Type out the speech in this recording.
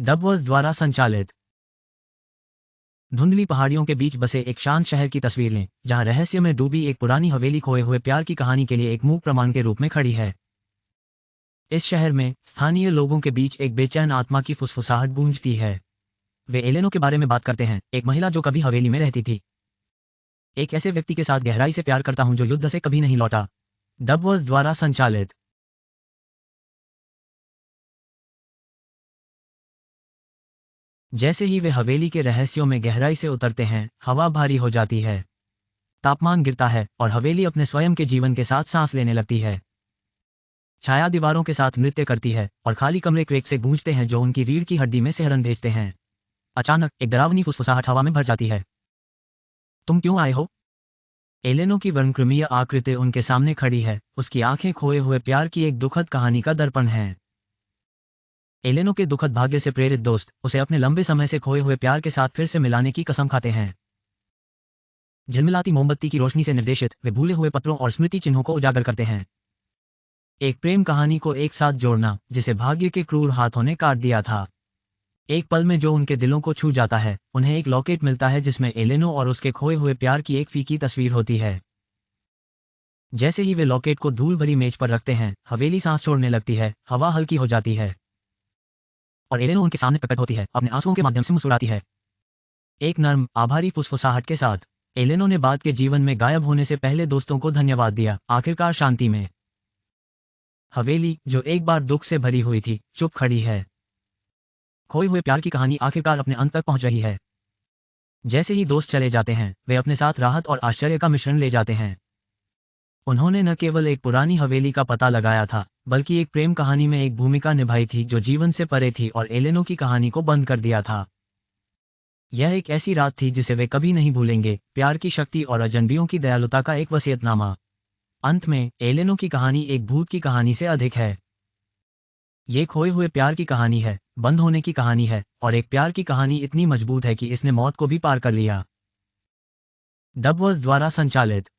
डबवर्स द्वारा संचालित। धुंधली पहाड़ियों के बीच बसे एक शांत शहर की तस्वीर लें, जहां रहस्य में डूबी एक पुरानी हवेली खोए हुए प्यार की कहानी के लिए एक मूक प्रमाण के रूप में खड़ी है। इस शहर में स्थानीय लोगों के बीच एक बेचैन आत्मा की फुसफुसाहट गूंजती है। वे एलेनो के बारे में बात करते हैं, एक महिला जो कभी हवेली में रहती थी। एक ऐसे व्यक्ति के साथ गहराई से प्यार करता हूं जो युद्ध से कभी नहीं लौटा। डबवर्स द्वारा संचालित। जैसे ही वे हवेली के रहस्यों में गहराई से उतरते हैं, हवा भारी हो जाती है, तापमान गिरता है और हवेली अपने स्वयं के जीवन के साथ सांस लेने लगती है। छाया दीवारों के साथ नृत्य करती है और खाली कमरे क्रेक से गूंजते हैं जो उनकी रीढ़ की हड्डी में सिहरन भेजते हैं। अचानक एक डरावनी फुसफुसाहट हवा में भर जाती है। तुम क्यों आए हो? एलेनो की वर्णक्रमीय आकृति उनके सामने खड़ी है, उसकी आंखें खोए हुए प्यार की एक दुखद कहानी का दर्पण हैं। एलेनो के दुखद भाग्य से प्रेरित दोस्त उसे अपने लंबे समय से खोए हुए प्यार के साथ फिर से मिलाने की कसम खाते हैं। झिलमिलाती मोमबत्ती की रोशनी से निर्देशित वे भूले हुए पत्रों और स्मृति चिन्हों को उजागर करते हैं। एक प्रेम कहानी को एक साथ जोड़ना जिसे भाग्य के क्रूर हाथों ने काट दिया था। एक पल में जो उनके दिलों को छू जाता है, उन्हें एक लॉकेट मिलता है जिसमें एलेनो और उसके खोए हुए प्यार की एक फीकी तस्वीर होती है। जैसे ही वे लॉकेट को धूल भरी मेज पर रखते हैं, हवेली सांस छोड़ने लगती है, हवा हल्की हो जाती है और एलेनो उनके सामने प्रकट होती है, अपने आंसुओं के माध्यम से मुस्कुराती है, एक नर्म आभारी फुसफुसाहट के साथ। एलेनो ने बाद के जीवन में गायब होने से पहले दोस्तों को धन्यवाद दिया, आखिरकार शांति में। हवेली जो एक बार दुख से भरी हुई थी, चुप खड़ी है। खोए हुए प्यार की कहानी आखिरकार अपने अंत तक पहुंच रही है। जैसे ही दोस्त चले जाते हैं, वे अपने साथ राहत और आश्चर्य का मिश्रण ले जाते हैं। उन्होंने न केवल एक पुरानी हवेली का पता लगाया था, बल्कि एक प्रेम कहानी में एक भूमिका निभाई थी जो जीवन से परे थी और एलेनो की कहानी को बंद कर दिया था। यह एक ऐसी रात थी जिसे वे कभी नहीं भूलेंगे, प्यार की शक्ति और अजनबियों की दयालुता का एक वसीयतनामा। अंत में एलेनो की कहानी एक भूत की कहानी से अधिक है। ये खोए हुए प्यार की कहानी है, बंद होने की कहानी है, और एक प्यार की कहानी इतनी मजबूत है कि इसने मौत को भी पार कर लिया। डबवर्स द्वारा संचालित।